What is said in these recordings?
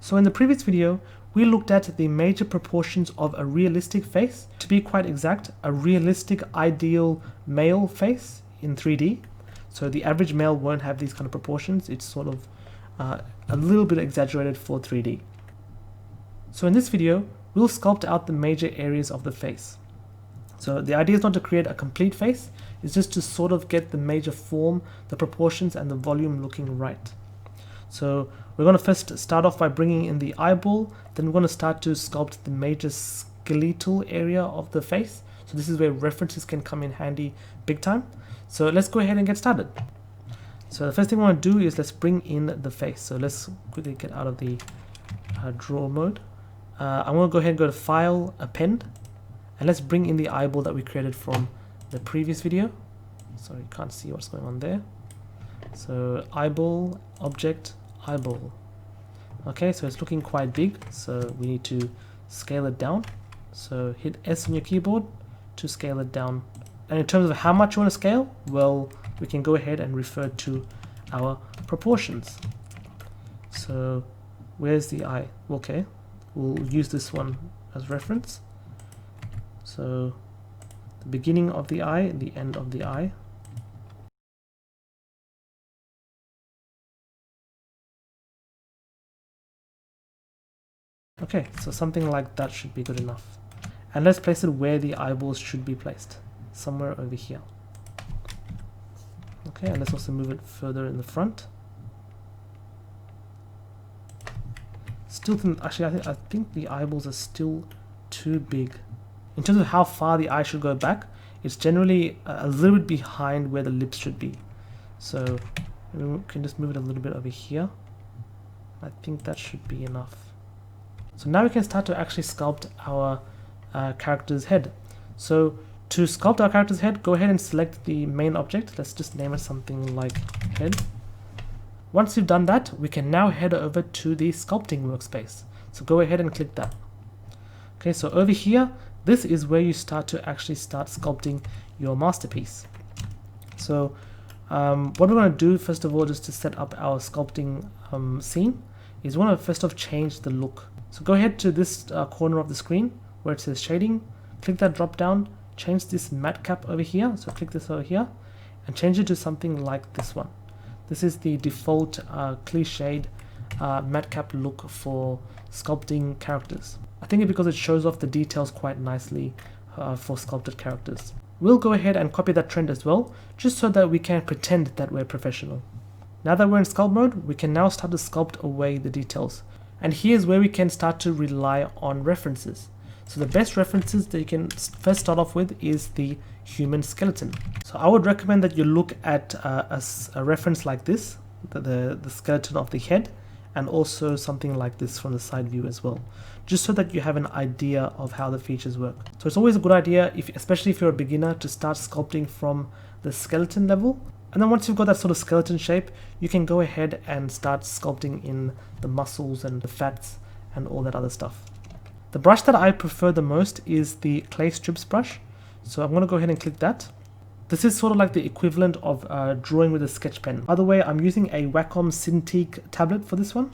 So in the previous video, we looked at the major proportions of a realistic face. To be quite exact, a realistic ideal male face in 3D. So the average male won't have these kind of proportions. It's sort of a little bit exaggerated for 3D. So in this video, we'll sculpt out the major areas of the face. So the idea is not to create a complete face, it's just to sort of get the major form, the proportions, and the volume looking right. So we're going to first start off by bringing in the eyeball, then we're going to start to sculpt the major skeletal area of the face. So this is where references can come in handy big time. So let's go ahead and get started. So the first thing we want to do is let's bring in the face. So let's quickly get out of the draw mode. I'm going to go ahead and go to File, Append, and let's bring in the eyeball that we created from the previous video. Sorry, can't see what's going on there. So eyeball, object, eyeball. Okay, so it's looking quite big, so we need to scale it down. So hit S on your keyboard to scale it down. And in terms of how much you want to scale, well, we can go ahead and refer to our proportions. So where's the eye? Okay, we'll use this one as reference. So the beginning of the eye and the end of the eye. Okay, so something like that should be good enough. And let's place it where the eyeballs should be placed, somewhere over here. Okay, and let's also move it further in the front. Still, actually, I think the eyeballs are still too big. In terms of how far the eye should go back, it's generally a little bit behind where the lips should be. So we can just move it a little bit over here. I think that should be enough. So now we can start to actually sculpt our character's head. So to sculpt our character's head, go ahead and select the main object. Let's just name it something like head. Once you've done that, we can now head over to the sculpting workspace. So go ahead and click that. Okay, so over here, this is where you start to actually start sculpting your masterpiece. So what we're going to do first of all, just to set up our sculpting scene, is we want to first off change the look. So go ahead to this corner of the screen where it says shading, click that drop down, change this matte cap over here, so click this over here and change it to something like this one. This is the default cliched matte cap look for sculpting characters. I think it's because it shows off the details quite nicely for sculpted characters. We'll go ahead and copy that trend as well, just so that we can pretend that we're professional. Now that we're in sculpt mode, we can now start to sculpt away the details. And here's where we can start to rely on references. So the best references that you can first start off with is the human skeleton. So I would recommend that you look at a reference like this, the skeleton of the head, and also something like this from the side view as well, just so that you have an idea of how the features work. So it's always a good idea, especially if you're a beginner, to start sculpting from the skeleton level. And then once you've got that sort of skeleton shape, you can go ahead and start sculpting in the muscles and the fats and all that other stuff. The brush that I prefer the most is the clay strips brush. So I'm going to go ahead and click that. This is sort of like the equivalent of drawing with a sketch pen. By the way, I'm using a Wacom Cintiq tablet for this one.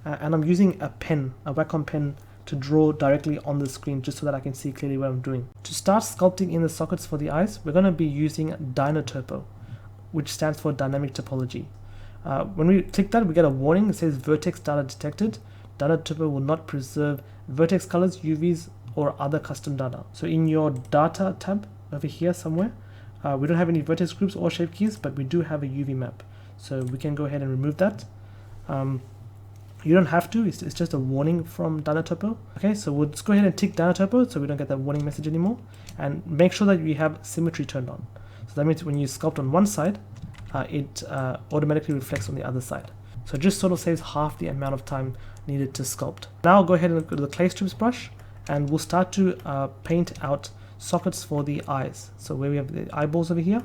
And I'm using a pen, a Wacom pen, to draw directly on the screen just so that I can see clearly what I'm doing. To start sculpting in the sockets for the eyes, we're going to be using Dynotopo, which stands for Dynamic Topology. When we click that, we get a warning. It says vertex data detected. Dynotopo will not preserve vertex colors, UVs, or other custom data. So in your data tab over here somewhere, we don't have any vertex groups or shape keys, but we do have a UV map. So we can go ahead and remove that. You don't have to, it's just a warning from Dynotopo. Okay, so we'll just go ahead and tick Dynotopo so we don't get that warning message anymore. And make sure that we have symmetry turned on. So that means when you sculpt on one side, it automatically reflects on the other side. So it just sort of saves half the amount of time needed to sculpt. Now I'll go ahead and go to the clay strips brush and we'll start to paint out sockets for the eyes. So where we have the eyeballs over here,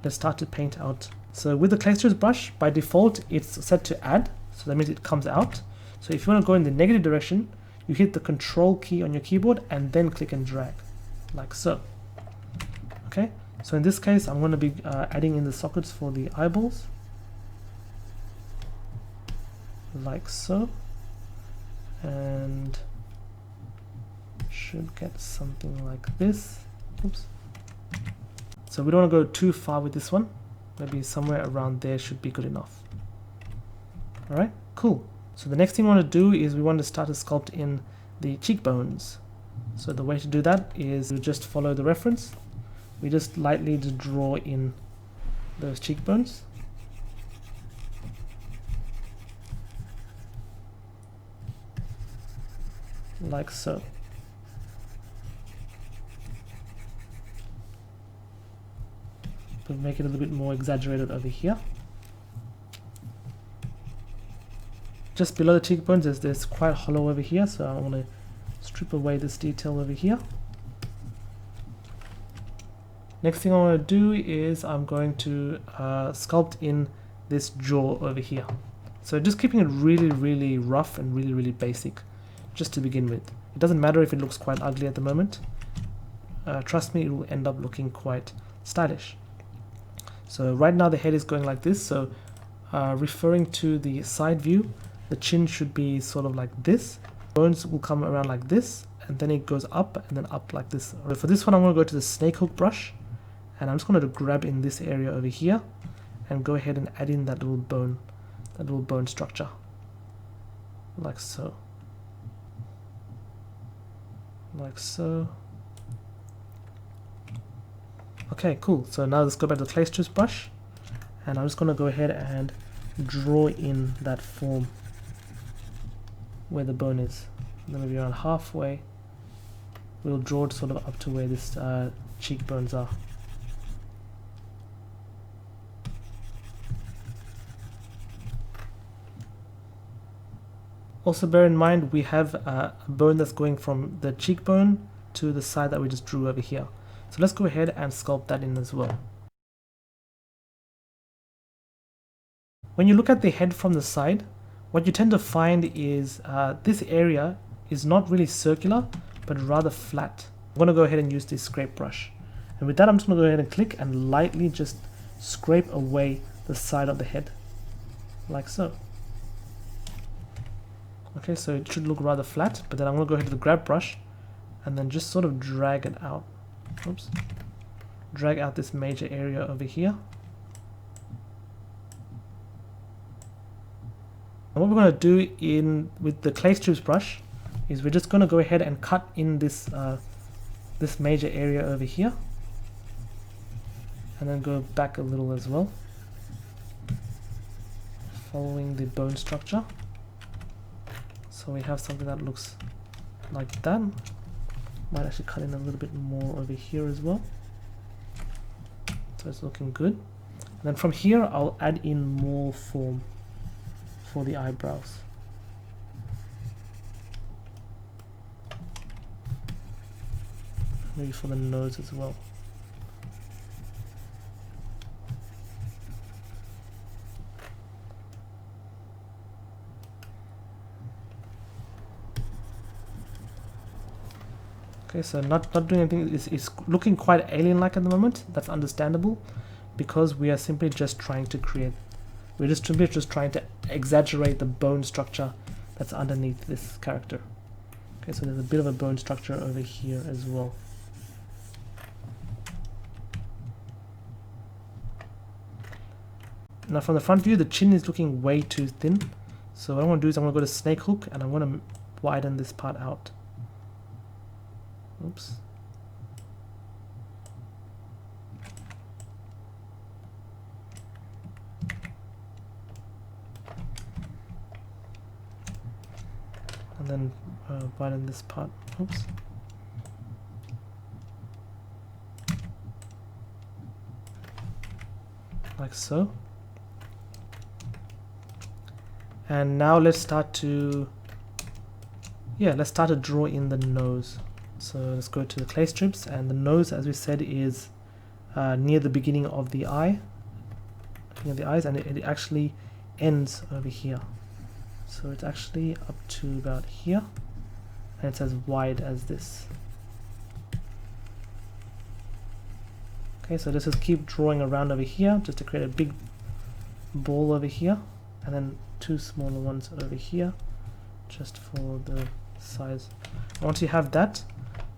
let's start to paint out. So with the clay strips brush, by default, it's set to add. So that means it comes out. So if you want to go in the negative direction, you hit the control key on your keyboard and then click and drag, like so. Okay, so in this case, I'm going to be adding in the sockets for the eyeballs, like so. and should get something like this. Oops. So we don't want to go too far with this one. Maybe somewhere around there should be good enough. Alright, cool. So the next thing we want to do is we want to start to sculpt in the cheekbones. So the way to do that is we just follow the reference. We just lightly just draw in those cheekbones. Like so. But make it a little bit more exaggerated over here. Just below the cheekbones there's quite hollow over here, so I want to strip away this detail over here. Next thing I want to do is I'm going to sculpt in this jaw over here. So just keeping it really rough and really basic, just to begin with. It doesn't matter if it looks quite ugly at the moment. Trust me, it will end up looking quite stylish. So right now the head is going like this, so referring to the side view, the chin should be sort of like this. Bones will come around like this, and then it goes up and then up like this. For this one I'm going to go to the snake hook brush, and I'm just going to grab in this area over here and go ahead and add in that little bone structure, like so. Like so. Okay, cool. So now let's go back to the clay strips brush, and I'm just going to go ahead and draw in that form where the bone is. And then maybe around halfway we'll draw it sort of up to where this cheekbones are. Also bear in mind we have a bone that's going from the cheekbone to the side that we just drew over here. So let's go ahead and sculpt that in as well. When you look at the head from the side, what you tend to find is this area is not really circular, but rather flat. I'm going to go ahead and use this scrape brush. And with that, I'm just going to go ahead and click and lightly just scrape away the side of the head, like so. Okay, so it should look rather flat, but then I'm going to go ahead to the grab brush and then just sort of drag it out. Oops. Drag out this major area over here. And what we're going to do with the clay strips brush is we're just going to go ahead and cut in this this major area over here, and then go back a little as well, following the bone structure. So we have something that looks like that. Might actually cut in a little bit more over here as well. So it's looking good. And then from here I'll add in more form for the eyebrows. Maybe for the nose as well. Okay, so not doing anything. It's looking quite alien-like at the moment. That's understandable, because we are simply just trying to create. We're just trying to exaggerate the bone structure that's underneath this character. Okay, so there's a bit of a bone structure over here as well. Now from the front view, the chin is looking way too thin. So what I want to do is I'm going to go to snake hook and I'm going to widen this part out. Oops. And then widen this part. Oops. Like so. And now let's start to draw in the nose. So let's go to the clay strips, and the nose, as we said, is near the beginning of the eye, near the eyes, and it actually ends over here. So it's actually up to about here, and it's as wide as this. Okay, so let's just keep drawing around over here just to create a big ball over here, and then two smaller ones over here, just for the size. Once you have that,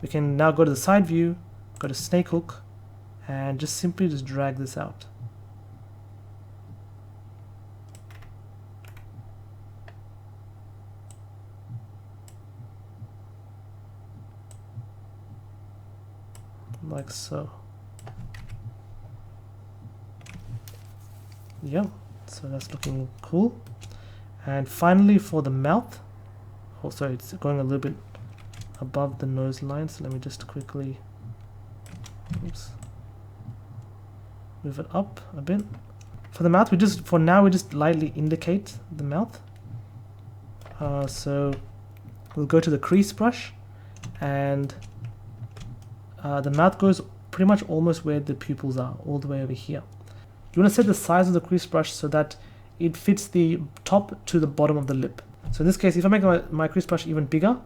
we can now go to the side view, go to snake hook, and just simply just drag this out. Like so. Yeah, so that's looking cool. And finally for the mouth, oh sorry, it's going a little bit above the nose line, so let me just quickly, oops, move it up a bit. For the mouth, for now we just lightly indicate the mouth. So we'll go to the crease brush, and the mouth goes pretty much almost where the pupils are, all the way over here. You want to set the size of the crease brush so that it fits the top to the bottom of the lip. So in this case, if I make my crease brush even bigger,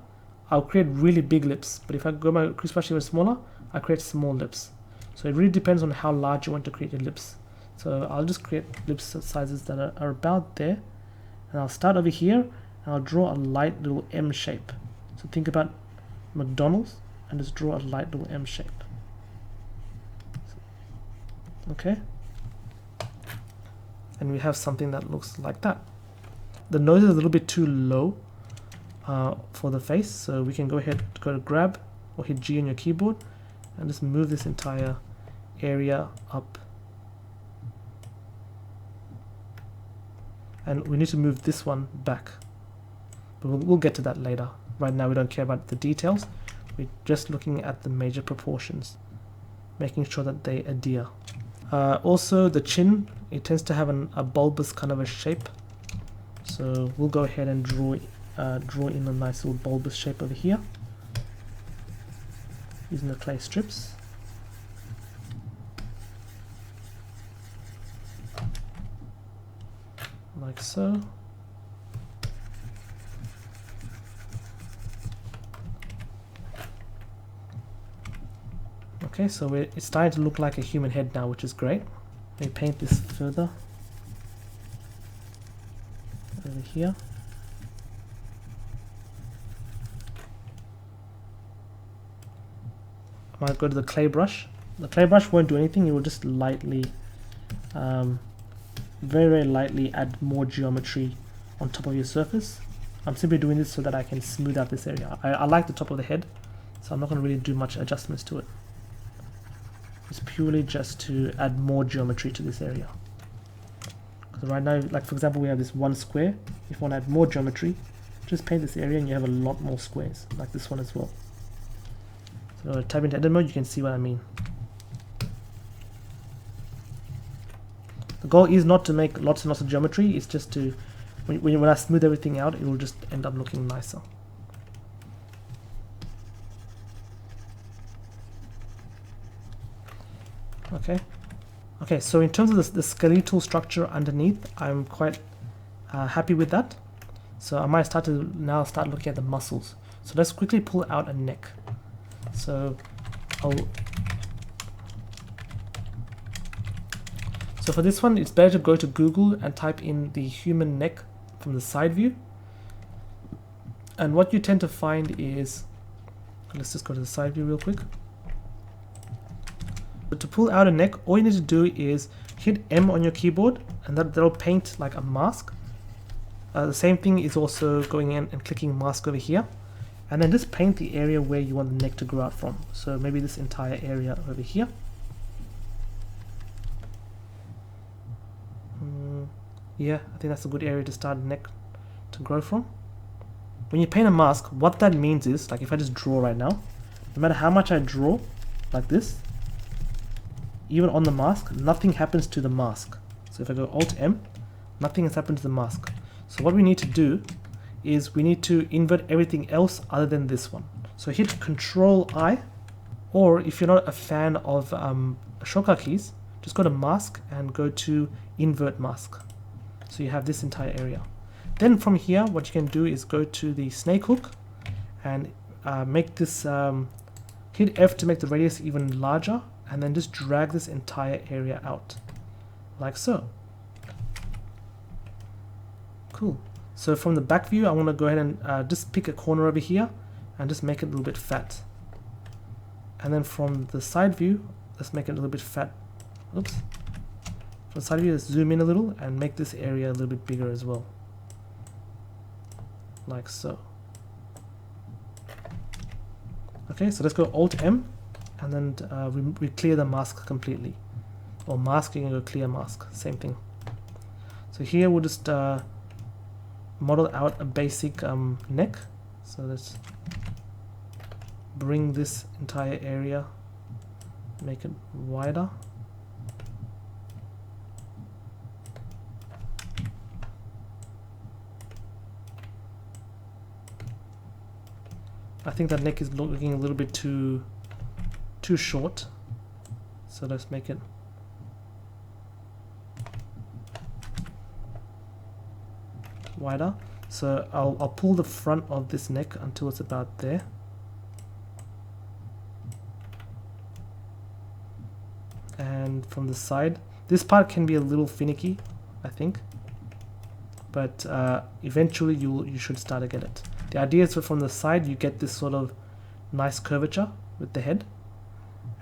I'll create really big lips. But if I go my crease brush even smaller, I create small lips. So it really depends on how large you want to create your lips. So I'll just create lips sizes that are about there. And I'll start over here, and I'll draw a light little M shape. So think about McDonald's, and just draw a light little M shape. Okay. And we have something that looks like that. The nose is a little bit too low for the face, so we can go ahead, go to grab or hit G on your keyboard and just move this entire area up. And we need to move this one back, but we'll get to that later. Right now we don't care about the details, we're just looking at the major proportions, making sure that they adhere. Also the chin, it tends to have a bulbous kind of a shape, so we'll go ahead and draw in a nice little bulbous shape over here using the clay strips. Like so. Okay, so it's starting to look like a human head now, which is great. Let me paint this further over here. I might go to the clay brush. The clay brush won't do anything, it will just lightly, very, very lightly add more geometry on top of your surface. I'm simply doing this so that I can smooth out this area. I like the top of the head, so I'm not going to really do much adjustments to it. It's purely just to add more geometry to this area. Because right now, like for example, we have this one square. If you want to add more geometry, just paint this area and you have a lot more squares, like this one as well. So type into edit mode, you can see what I mean. The goal is not to make lots and lots of geometry, it's just to, when I smooth everything out, it will just end up looking nicer. Okay, so in terms of the skeletal structure underneath, I'm quite happy with that. So I might start looking at the muscles. So let's quickly pull out a neck. So for this one, it's better to go to Google and type in the human neck from the side view. And what you tend to find is, let's just go to the side view real quick. But to pull out a neck, all you need to do is hit M on your keyboard, and that'll paint like a mask. The same thing is also going in and clicking mask over here, and then just paint the area where you want the neck to grow out from. So maybe this entire area over here. Yeah, I think that's a good area to start the neck to grow from. When you paint a mask, what that means is, like if I just draw right now, no matter how much I draw, like this, even on the mask, nothing happens to the mask. So if I go Alt M, nothing has happened to the mask. So what we need to do is we need to invert everything else other than this one. So hit Control I, or if you're not a fan of shortcut keys, just go to Mask and go to Invert Mask. So you have this entire area. Then from here, what you can do is go to the snake hook and make this, hit F to make the radius even larger, and then just drag this entire area out, like so. Cool. So from the back view, I want to go ahead and just pick a corner over here and just make it a little bit fat. And then from the side view, let's make it a little bit fat. Oops. From the side view, let's zoom in a little and make this area a little bit bigger as well. Like so. Okay, so let's go Alt M and then we clear the mask completely. Or mask, you can go clear mask, same thing. So here we'll just model out a basic neck. So let's bring this entire area, make it wider. I think that neck is looking a little bit too short, so let's make it wider. So I'll pull the front of this neck until it's about there. And from the side, this part can be a little finicky, I think, but eventually you should start to get it. The idea is that from the side you get this sort of nice curvature with the head,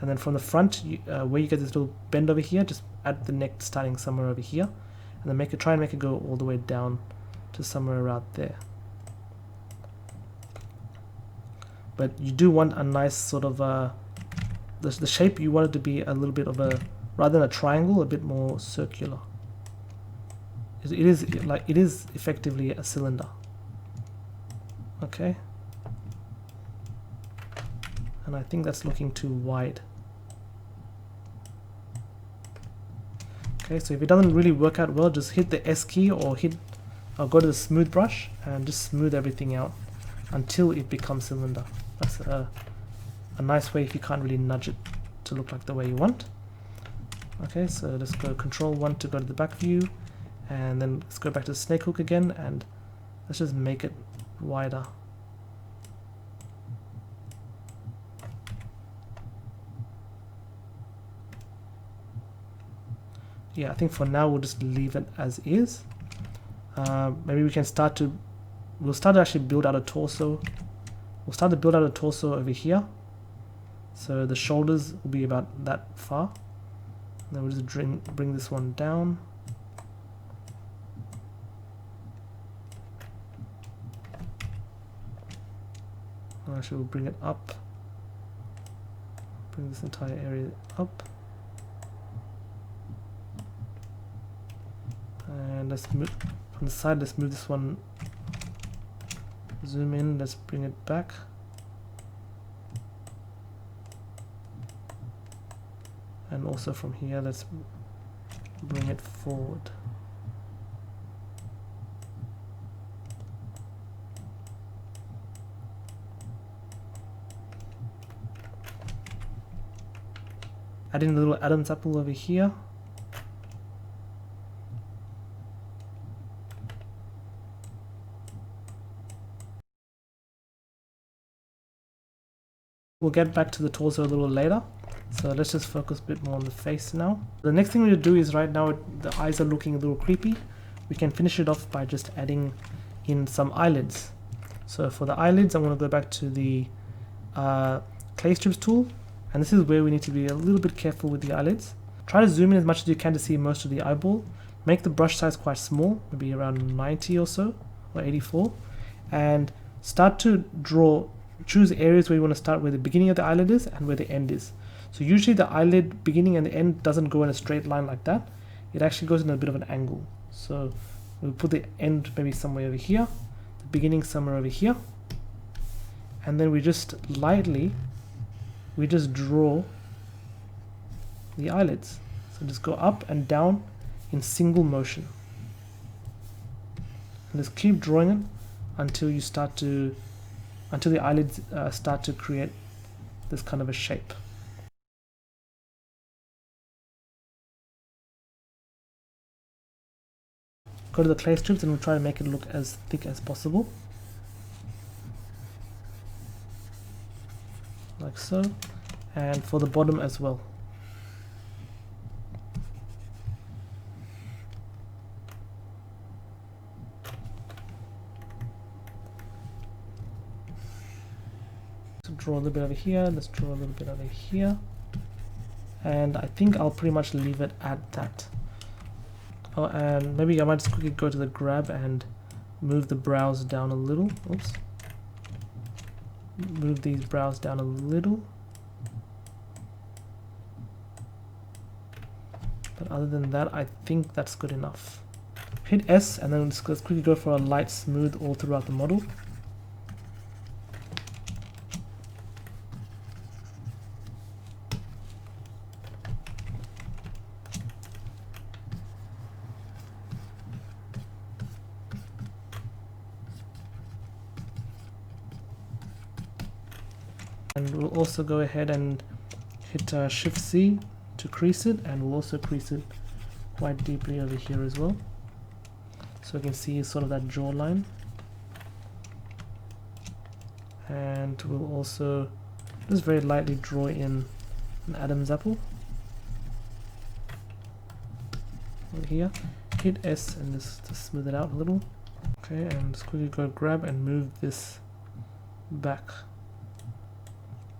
and then from the front, where you get this little bend over here, just add the neck starting somewhere over here, and then try and make it go all the way down to somewhere around there. But you do want a nice sort of the shape, you want it to be a little bit of a, rather than a triangle, a bit more circular. It is effectively a cylinder. Okay, and I think that's looking too wide. Okay, so if it doesn't really work out well, just hit the S key or go to the smooth brush and just smooth everything out until it becomes cylinder. That's a nice way if you can't really nudge it to look like the way you want. Okay, so let's go Control 1 to go to the back view, and then let's go back to the snake hook again, and let's just make it wider. Yeah, I think for now we'll just leave it as is. Maybe we can we'll start to actually build out a torso. We'll start to build out a torso over here. So the shoulders will be about that far. And then we'll just bring this one down. Actually, we'll bring it up. Bring this entire area up. And let's move on the side, let's move this one, zoom in, let's bring it back. And also from here, let's bring it forward. Add in a little Adam's apple over here. We'll get back to the torso a little later. So let's just focus a bit more on the face now. The next thing we'll do is, right now the eyes are looking a little creepy. We can finish it off by just adding in some eyelids. So for the eyelids, I'm going to go back to the clay strips tool. And this is where we need to be a little bit careful with the eyelids. Try to zoom in as much as you can to see most of the eyeball. Make the brush size quite small, maybe around 90 or so, or 84. And start to choose areas where you want to start where the beginning of the eyelid is and where the end is. So usually the eyelid beginning and the end doesn't go in a straight line like that. It actually goes in a bit of an angle. So we'll put the end maybe somewhere over here, the beginning somewhere over here. And then we just lightly, draw the eyelids. So just go up and down in single motion. And just keep drawing it until the eyelids start to create this kind of a shape. Go to the clay strips and we'll try to make it look as thick as possible. Like so. And for the bottom as well. So draw a little bit over here, let's draw a little bit over here. And I think I'll pretty much leave it at that. Oh, and maybe I might just quickly go to the grab and move the brows down a little. Oops. Move these brows down a little. But other than that, I think that's good enough. Hit S and then let's quickly go for a light smooth all throughout the model. And we'll also go ahead and hit Shift C to crease it, and we'll also crease it quite deeply over here as well. So you can see sort of that jawline. And we'll also just very lightly draw in an Adam's apple. Over here. Hit S and just to smooth it out a little. Okay, and just quickly go grab and move this back.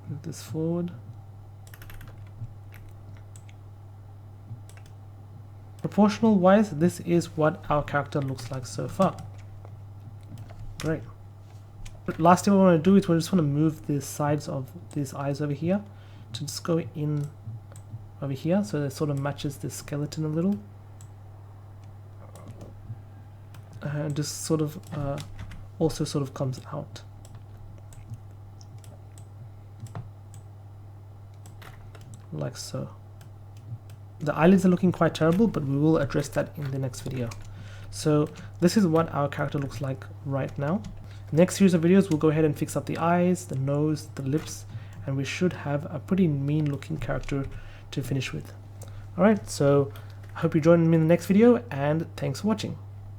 Move this forward. Proportional wise, this is what our character looks like so far. Great. Last thing we want to do is we just want to move the sides of these eyes over here to just go in over here so it sort of matches the skeleton a little. And just sort of also sort of comes out. Like so. The eyelids are looking quite terrible, but we will address that in the next video. So this is what our character looks like right now. Next series of videos, we'll go ahead and fix up the eyes, the nose, the lips, and we should have a pretty mean looking character to finish with. Alright, so I hope you join me in the next video, and thanks for watching.